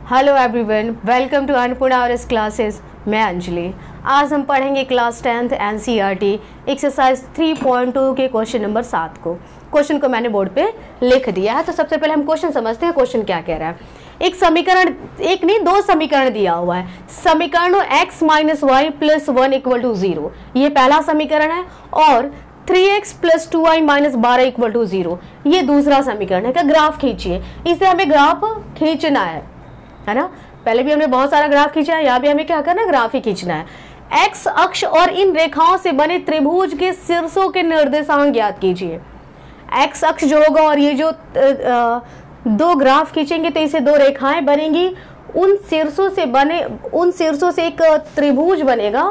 Hello everyone, welcome to Annapurna Aryas classes. मैं अंजलि। आज हम पढ़ेंगे क्लास 10th एनसीईआरटी एक्सरसाइज 3.2 के क्वेश्चन नंबर 7 को। क्वेश्चन को मैंने बोर्ड पे लिख दिया है। तो सबसे पहले हम क्वेश्चन समझते हैं। क्वेश्चन क्या कह रहा है। एक समीकरण, एक नहीं दो समीकरण दिया हुआ है। समीकरण x minus y plus 1 equal to 0, ये पहला समीकरण है। और 3x plus 2y minus 12 equal to 0, ये दूसरा समीकरण है। का ग्राफ खींचिए। इसे हमें ग्राफ खींचना है ना। पहले भी हमने बहुत सारा ग्राफ खींचा है, यहाँ भी हमें क्या करना है, ग्राफ ही खींचना है। एक्स अक्ष और इन रेखाओं से बने त्रिभुज के शीर्षों के निर्देशांक ज्ञात कीजिए। एक्स अक्ष जो होगा और ये जो दो ग्राफ खींचेंगे तो इसे दो रेखाएं बनेंगी। उन शीर्षों से एक त्रिभुज बनेगा।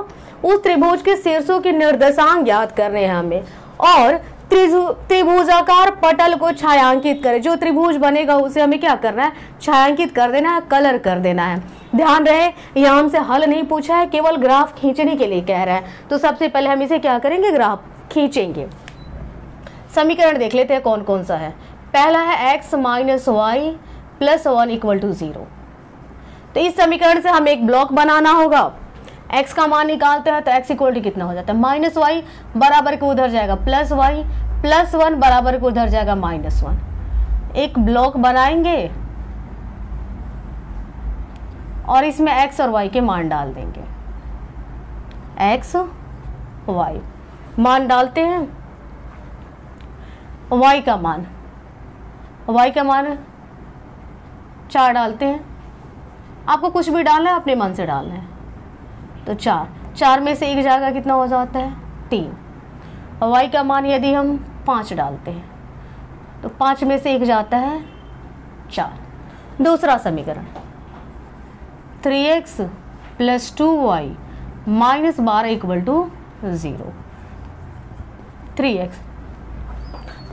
उस त्रिभुज के शीर्षों के निर्देशांक ज्ञात करने हैं हमें। और त्रिभुजाकार पटल को छायांकित करें। जो त्रिभुज बनेगा उसे हमें क्या करना है, छायांकित कर देना है, कलर कर देना है। ध्यान रहे, यहाँ हमसे हल नहीं पूछा है, केवल ग्राफ खींचने के लिए कह रहा है। तो सबसे पहले हम इसे क्या करेंगे, ग्राफ खींचेंगे। समीकरण देख लेते हैं कौन कौन सा है। पहला है x minus y plus 1 equal to 0। तो इस समीकरण से हमें एक ब्लॉक बनाना होगा। x का मान निकालते हैं तो x इक्वल टू कितना हो जाता है, माइनस वाई बराबर को उधर जाएगा प्लस वाई, प्लस 1 बराबर को उधर जाएगा माइनस 1। एक ब्लॉक बनाएंगे और इसमें x और y के मान डाल देंगे। x y मान डालते हैं। y का मान 4 डालते हैं। आपको कुछ भी डालना है, अपने मन से डालना है। तो 4 में से एक जाएगा, कितना हो जाता है, 3। y का मान यदि हम 5 डालते हैं तो 5 में से एक जाता है 4। दूसरा समीकरण 3x plus 2y minus 12 equal to 0। 3x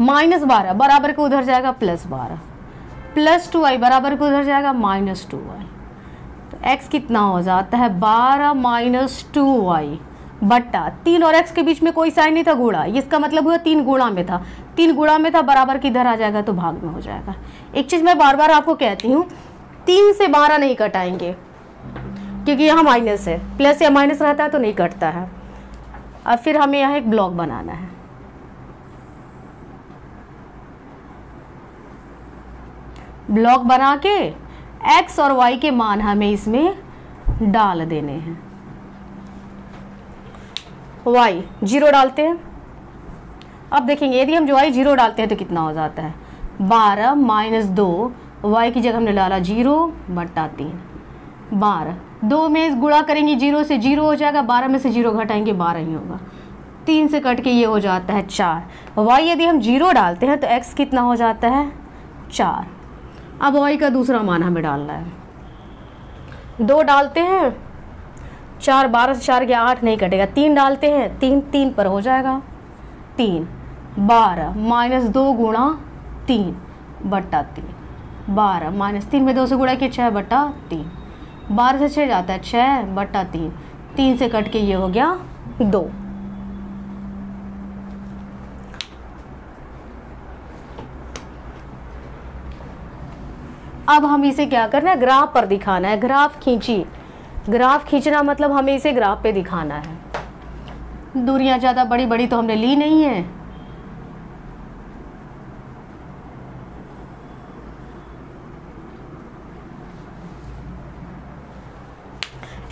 minus 12 बराबर को उधर जाएगा प्लस 12, प्लस 2y बराबर को उधर जाएगा माइनस 2y। तो x कितना हो जाता है, 12 माइनस 2y बट्टा 3 और x के बीच में कोई साइन नहीं था, गुणा। इसका मतलब हुआ 3 गुणा में था, 3 गुणा में था, बराबर किधर आ जाएगा तो भाग में हो जाएगा। एक चीज़ मैं बार बार आपको कहती हूँ, 3 से 12 नहीं कटाएंगे क्योंकि यहाँ माइनस है। प्लस या माइनस रहता है तो नहीं कटता है। अब फिर हमें यहाँ एक ब्लॉक बनाना है। ब्लॉक बना के x और y के मान हमें इसमें डाल देने हैं। y 0 डालते हैं। अब देखेंगे यदि हम जो y 0 डालते हैं तो कितना हो जाता है, 12 माइनस 2, y की जगह हमने डाला 0 बट्टा 3। 12 2 में गुणा करेंगे, 0 से 0 हो जाएगा, 12 में से 0 घटाएंगे 12 ही होगा। 3 से कट के ये हो जाता है 4। y यदि हम 0 डालते हैं तो x कितना हो जाता है, 4। अब y का दूसरा मान हमें डालना है। 2 डालते हैं, 4 12 से 4 गया 8 नहीं कटेगा। 3 डालते हैं, 3 पर हो जाएगा 3। 12 माइनस 2 गुणा 3 बट्टा 3। 12 माइनस 3 में 2 से गुणा किया 6 बट्टा 3। 12 से 6 जाता है 6 बट्टा 3। 3 से कट के ये हो गया 2। अब हम इसे क्या करना है, ग्राफ पर दिखाना है। ग्राफ खींचिए। ग्राफ खींचना मतलब हमें इसे ग्राफ पे दिखाना है। दूरियां ज़्यादा बड़ी बड़ी तो हमने ली नहीं है।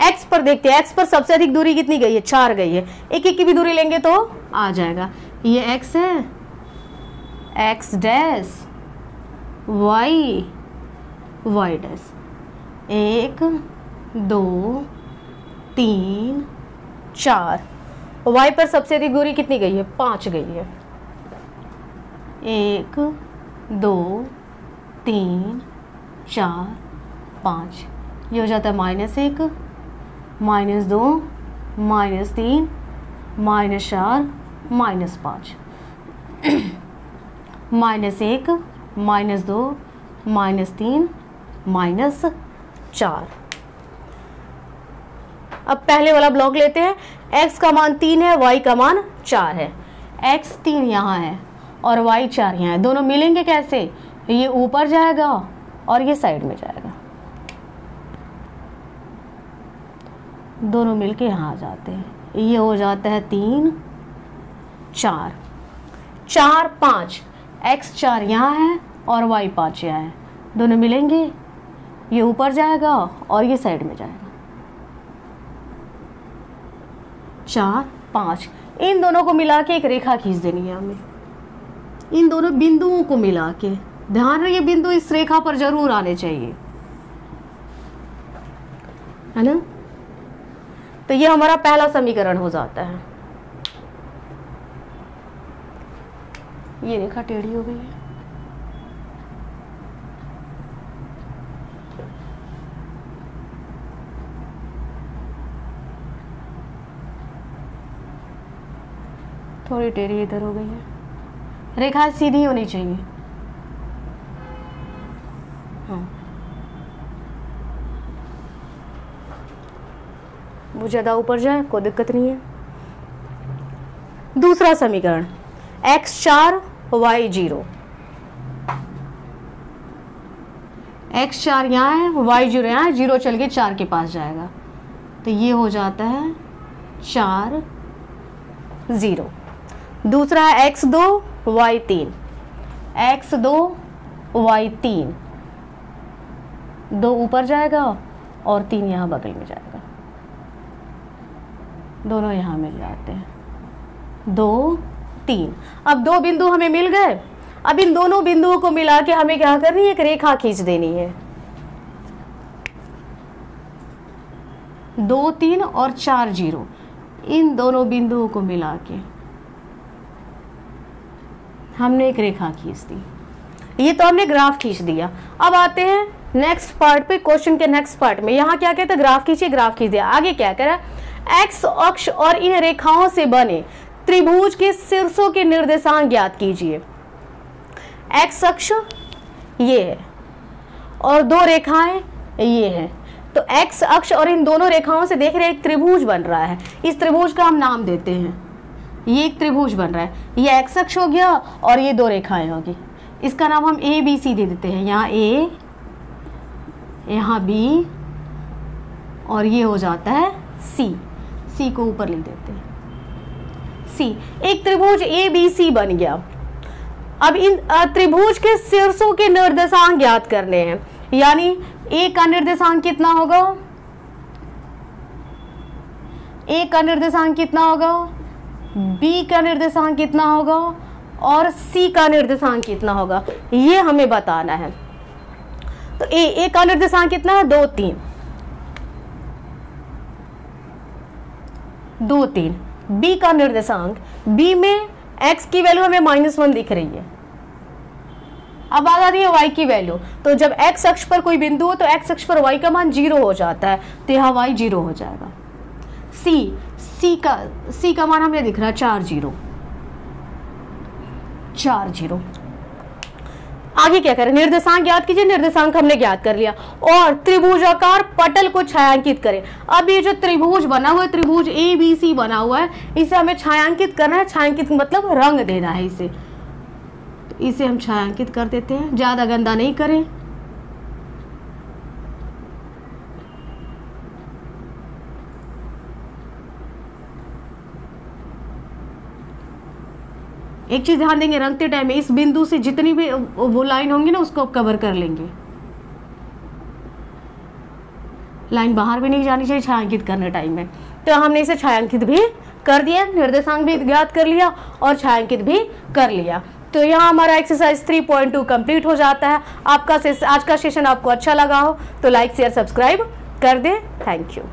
x पर देखते हैं। x पर सबसे अधिक दूरी कितनी गई है, 4 गई है। एक एक की भी दूरी लेंगे तो आ जाएगा। ये x है, x dash y y dash. 1 2 3 4। y पर सबसे अधिक दूरी कितनी गई है, 5 गई है। 1 2 3 4 5। ये हो जाता है -1 -2 -3 -4 -5। -1 -2 -3 -4। अब पहले वाला ब्लॉक लेते हैं। x का मान 3 है, y का मान 4 है। x 3 यहाँ है और y 4 यहाँ है। दोनों मिलेंगे कैसे, ये ऊपर जाएगा और ये साइड में जाएगा। दोनों मिलके यहाँ आ जाते हैं, ये हो जाता है 3 4 4 5, x 4 यहाँ है और y 5 यहाँ है, दोनों मिलेंगे, ये ऊपर जाएगा और ये साइड में जाएगा। 4 5, इन दोनों को मिला के एक रेखा खींच देनी है हमें, इन दोनों बिंदुओं को मिला के। ध्यान रखिए बिंदु इस रेखा पर जरूर आने चाहिए, है ना। तो ये हमारा पहला समीकरण हो जाता है। ये रेखा टेढ़ी हो गई है, थोड़ी टेढ़ी इधर हो गई है, रेखा सीधी होनी चाहिए। हाँ, वो ज़्यादा ऊपर जाए कोई दिक्कत नहीं है। दूसरा समीकरण x 4 y 0, x 4 यहाँ है, y 0 यहाँ है, 0 चल के 4 के पास जाएगा, तो ये हो जाता है 4 0। दूसरा है x 2 y 3, x 2 y 3, 2 ऊपर जाएगा और 3 यहाँ बगल में जाएगा, दोनों यहाँ मिल जाते हैं 2 3। अब दो बिंदु हमें मिल गए, अब इन दोनों बिंदुओं को मिला के हमें क्या करनी है, एक रेखा खींच देनी है। 2 3 और 4 0, इन दोनों बिंदुओं को मिला के हमने एक रेखा खींच दी। ये तो हमने ग्राफ खींच दिया। अब आते हैं नेक्स्ट पार्ट पे, क्वेश्चन के नेक्स्ट पार्ट में। यहाँ क्या कहते हैं, ग्राफ खींचिए, ग्राफ खींच दिया। आगे क्या करा, एक्स अक्ष और इन रेखाओं से बने त्रिभुज के शीर्षों के निर्देशांक ज्ञात कीजिए। एक्स अक्ष ये है और दो रेखाएं ये है, तो एक्स अक्ष और इन दोनों रेखाओं से देख रहे एक त्रिभुज बन रहा है। इस त्रिभुज का हम नाम देते हैं, ये एक त्रिभुज बन रहा है, ये एक्स अक्ष हो गया और ये दो रेखाएं होगी, इसका नाम हम ए बी सी दे देते हैं। यहाँ ए, यहाँ बी और ये हो जाता है सी, सी को ऊपर लिख देते हैं सी। एक त्रिभुज ए बी सी बन गया। अब इन त्रिभुज के शीर्षों के निर्देशांक ज्ञात करने हैं, यानी ए का निर्देशांक कितना होगा, ए का निर्देशांक कितना होगा, बी का निर्देशांक कितना होगा और सी का निर्देशांक कितना होगा, ये हमें बताना है। तो ए का निर्देशांक कितना है, 2 3 2 3। बी का निर्देशांक, बी में x की वैल्यू हमें -1 दिख रही है। अब आ जाती है y की वैल्यू, तो जब x अक्ष पर कोई बिंदु हो तो x अक्ष पर y का मान 0 हो जाता है, तो यहाँ y 0 हो जाएगा। c का मान हमें दिख रहा है 4 0। आगे क्या करें, निर्देशांक ज्ञात कीजिए। निर्देशांक हमने ज्ञात कर लिया और त्रिभुजाकार पटल को छायांकित करें। अब ये जो त्रिभुज बना हुआ है, त्रिभुज ए बी सी बना हुआ है, इसे हमें छायांकित करना है। छायांकित मतलब रंग देना है इसे, तो इसे हम छायांकित कर देते हैं, ज्यादा गंदा नहीं करें। एक चीज ध्यान देंगे, रंगते टाइम इस बिंदु से जितनी भी वो लाइन होंगी ना उसको कवर कर लेंगे। लाइन बाहर भी नहीं जानी चाहिए छायांकित करने टाइम में। तो हमने इसे छायांकित भी कर दिया, निर्देशांक भी ज्ञात कर लिया और छायांकित भी कर लिया। तो यहाँ हमारा एक्सरसाइज 3.2 कंप्लीट हो जाता है। आपका आज का सेशन आपको अच्छा लगा हो तो लाइक शेयर सब्सक्राइब कर दें। Thank you.